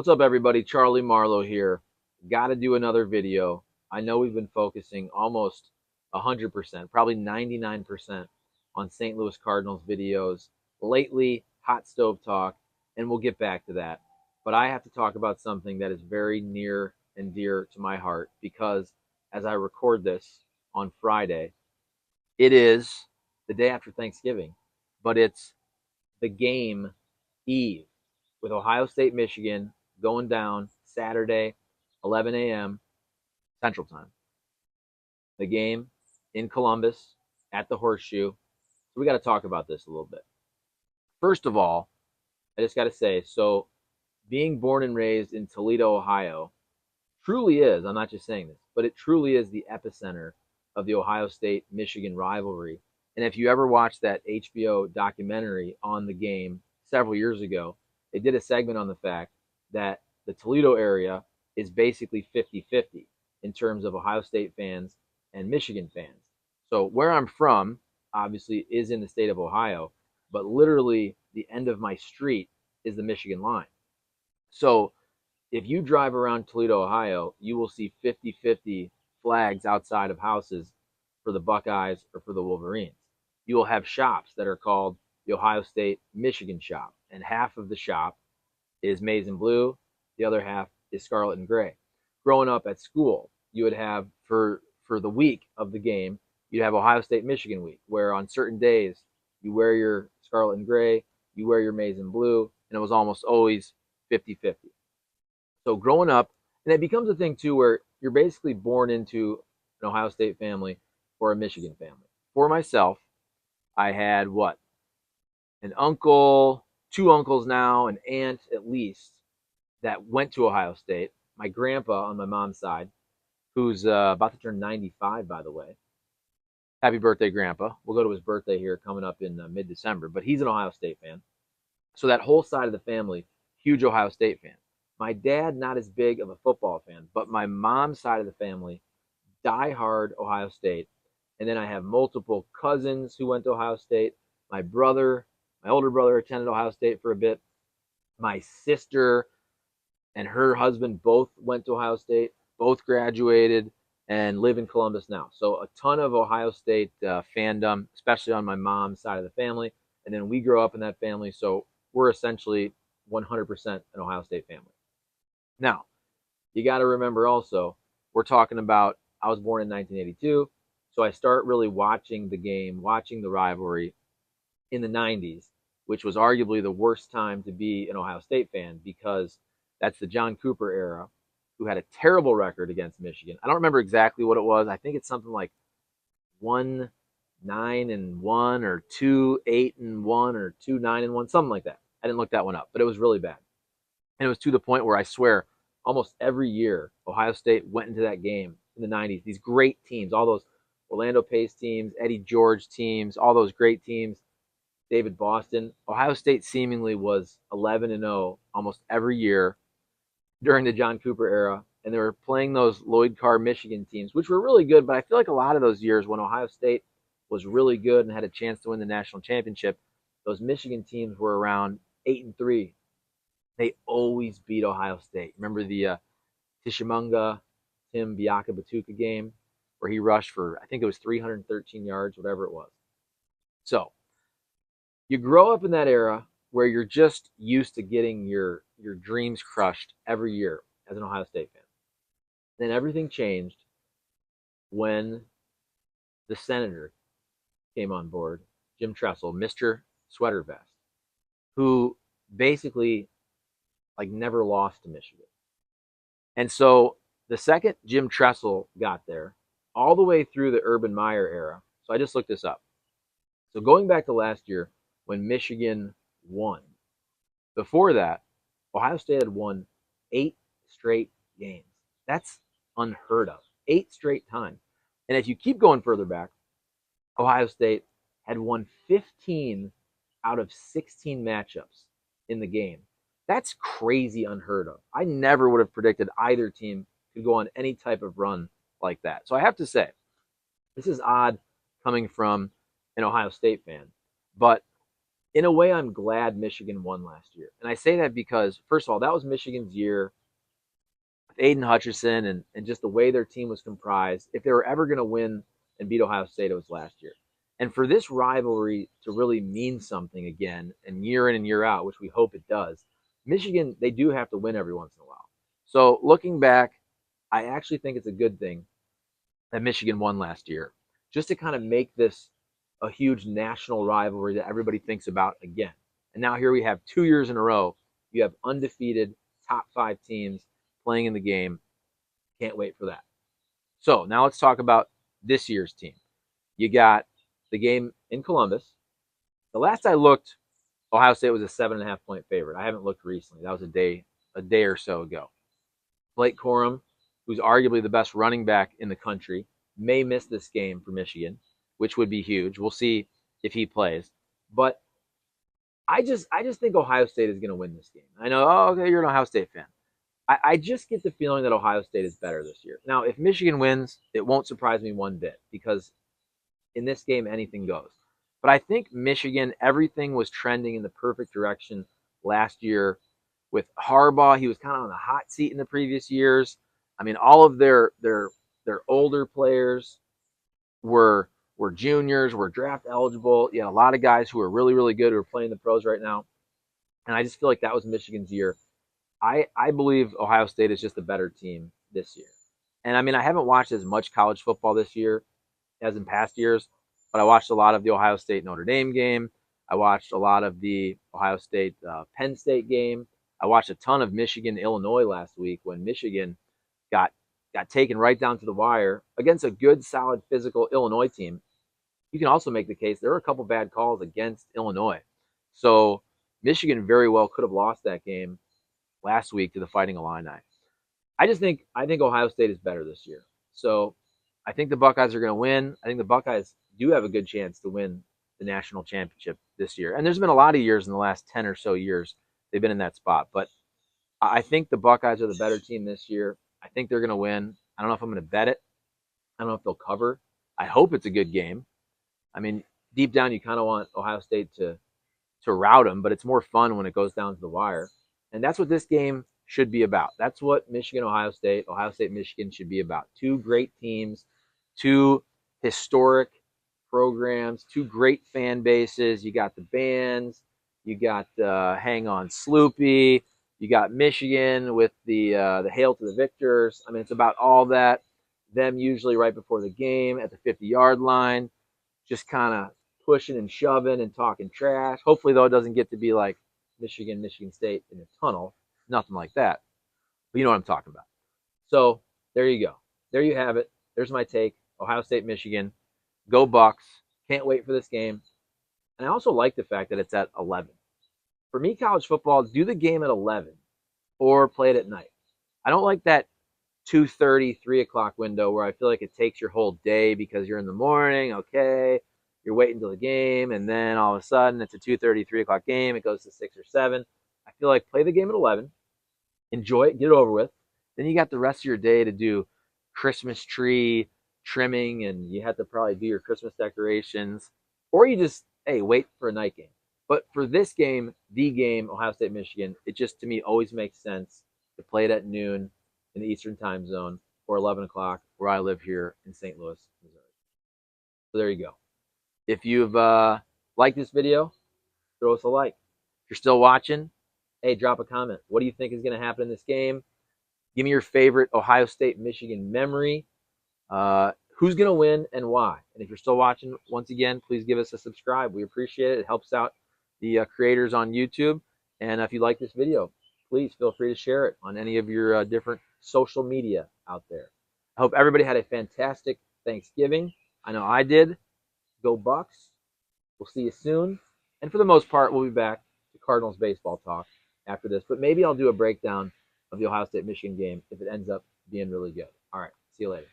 What's up, everybody? Charlie Marlow here. Got to do another video. I know we've been focusing almost 100%, probably 99% on St. Louis Cardinals videos lately, hot stove talk, and we'll get back to that. But I have to talk about something that is very near and dear to my heart because as I record this on Friday, it is the day after Thanksgiving, but it's the game eve with Ohio State, Michigan going down Saturday, 11 a.m. Central Time. The game in Columbus at the Horseshoe. So we got to talk about this a little bit. First of all, I just got to say, so being born and raised in Toledo, Ohio, truly is, I'm not just saying this, but it truly is the epicenter of the Ohio State-Michigan rivalry. And if you ever watched that HBO documentary on the game several years ago, they did a segment on the fact that the Toledo area is basically 50-50 in terms of Ohio State fans and Michigan fans. So where I'm from, obviously, is in the state of Ohio, but literally the end of my street is the Michigan line. So if you drive around Toledo, Ohio, you will see 50-50 flags outside of houses for the Buckeyes or for the Wolverines. You will have shops that are called the Ohio State Michigan shop, and half of the shop is maize and blue, the other half is scarlet and gray. Growing up at school, you would have for the week of the game, you'd have Ohio State Michigan week, where on certain days you wear your scarlet and gray, you wear your maize and blue, and it was almost always 50-50. So growing up, and it becomes a thing too where you're basically born into an Ohio State family or a Michigan family. For myself, I had what? An uncle, two uncles now, an aunt at least, that went to Ohio State. My grandpa on my mom's side, who's about to turn 95, by the way. Happy birthday, Grandpa. We'll go to his birthday here coming up in mid-December, but he's an Ohio State fan. So that whole side of the family, huge Ohio State fan. My dad, not as big of a football fan, but my mom's side of the family, diehard Ohio State. And then I have multiple cousins who went to Ohio State. My brother, my older brother, attended Ohio State for a bit. My sister and her husband both went to Ohio State, both graduated, and live in Columbus now. So a ton of Ohio State fandom, especially on my mom's side of the family. And then we grow up in that family, so we're essentially 100% an Ohio State family. Now, you got to remember also, we're talking about, I was born in 1982, so I start really watching the game, watching the rivalry in the 90s, which was arguably the worst time to be an Ohio State fan because that's the John Cooper era, who had a terrible record against Michigan. I don't remember exactly what it was. I think it's something like 1-9-1 or 2-8-1 or 2-9-1, something like that. I didn't look that one up, but it was really bad. And it was to the point where I swear almost every year Ohio State went into that game in the 90s. These great teams, all those Orlando Pace teams, Eddie George teams, all those great teams, David Boston. Ohio State seemingly was 11-0 almost every year during the John Cooper era, and they were playing those Lloyd Carr Michigan teams, which were really good, but I feel like a lot of those years when Ohio State was really good and had a chance to win the national championship, those Michigan teams were around 8-3. They always beat Ohio State. Remember the Tishominga, Tim Biaka Batuka game where he rushed for, I think it was 313 yards, whatever it was. So you grow up in that era where you're just used to getting your dreams crushed every year as an Ohio State fan. Then everything changed when the senator came on board, Jim Tressel, Mr. Sweater Vest, who basically never lost to Michigan. And so the second Jim Tressel got there, all the way through the Urban Meyer era, so I just looked this up. So going back to last year when Michigan won, before that, Ohio State had won 8 straight games. That's unheard of. 8 straight times. And if you keep going further back, Ohio State had won 15 out of 16 matchups in the game. That's crazy unheard of. I never would have predicted either team could go on any type of run like that. So I have to say, this is odd coming from an Ohio State fan, but in a way, I'm glad Michigan won last year. And I say that because, first of all, that was Michigan's year with Aiden Hutchinson and just the way their team was comprised. If they were ever going to win and beat Ohio State, it was last year. And for this rivalry to really mean something again, and year in and year out, which we hope it does, Michigan, they do have to win every once in a while. So looking back, I actually think it's a good thing that Michigan won last year, just to kind of make this a huge national rivalry that everybody thinks about again. And now here we have 2 years in a row. You have undefeated top 5 teams playing in the game. Can't wait for that. So now let's talk about this year's team. You got the game in Columbus. The last I looked, Ohio State was a 7.5-point favorite. I haven't looked recently. That was a day or so ago. Blake Corum, who's arguably the best running back in the country, may miss this game for Michigan, which would be huge. We'll see if he plays. But I just think Ohio State is going to win this game. I know, oh, okay, you're an Ohio State fan. I just get the feeling that Ohio State is better this year. Now, if Michigan wins, it won't surprise me one bit because in this game, anything goes. But I think Michigan, everything was trending in the perfect direction last year with Harbaugh. He was kind of on the hot seat in the previous years. I mean, all of their older players were juniors, were draft eligible. You had a lot of guys who are really, really good who are playing the pros right now. And I just feel like that was Michigan's year. I believe Ohio State is just a better team this year. And I mean, I haven't watched as much college football this year as in past years, but I watched a lot of the Ohio State Notre Dame game. I watched a lot of the Ohio State Penn State game. I watched a ton of Michigan Illinois last week when Michigan got taken right down to the wire against a good, solid, physical Illinois team. You can also make the case there were a couple bad calls against Illinois. So Michigan very well could have lost that game last week to the Fighting Illini. I think Ohio State is better this year. So I think the Buckeyes are going to win. I think the Buckeyes do have a good chance to win the national championship this year. And there's been a lot of years in the last 10 or so years they've been in that spot. But I think the Buckeyes are the better team this year. I think they're going to win. I don't know if I'm going to bet it. I don't know if they'll cover. I hope it's a good game. I mean, deep down, you kind of want Ohio State to rout them, but it's more fun when it goes down to the wire. And that's what this game should be about. That's what Michigan, Ohio State, Michigan should be about. Two great teams, two historic programs, two great fan bases. You got the bands, you got Hang On Sloopy, you got Michigan with the Hail to the Victors. I mean, it's about all that. Them usually right before the game at the 50-yard line, just kind of pushing and shoving and talking trash. Hopefully, though, it doesn't get to be like Michigan State in a tunnel. Nothing like that. But you know what I'm talking about. So there you go. There you have it. There's my take. Ohio State, Michigan. Go Bucks. Can't wait for this game. And I also like the fact that it's at 11. For me, college football, do the game at 11 or play it at night. I don't like that 2:30, 3 o'clock window where I feel like it takes your whole day because you're in the morning, okay, you're waiting until the game, and then all of a sudden it's a 2:30, 3 o'clock game, it goes to 6 or 7. I feel like play the game at 11, enjoy it, get it over with. Then you got the rest of your day to do Christmas tree trimming, and you have to probably do your Christmas decorations, or you just, hey, wait for a night game. But for this game, the game, Ohio State, Michigan, it just, to me, always makes sense to play it at noon in the Eastern time zone or 11 o'clock where I live here in St. Louis, Missouri. So there you go. If you've liked this video, throw us a like. If you're still watching, hey, drop a comment. What do you think is going to happen in this game? Give me your favorite Ohio State, Michigan memory. Who's going to win and why? And if you're still watching, once again, please give us a subscribe. We appreciate it. It helps out the creators on YouTube. And if you like this video, please feel free to share it on any of your different social media out there. I hope everybody had a fantastic Thanksgiving. I know I did. Go Bucks. We'll see you soon. And for the most part, we'll be back to Cardinals baseball talk after this. But maybe I'll do a breakdown of the Ohio State-Michigan game if it ends up being really good. All right. See you later.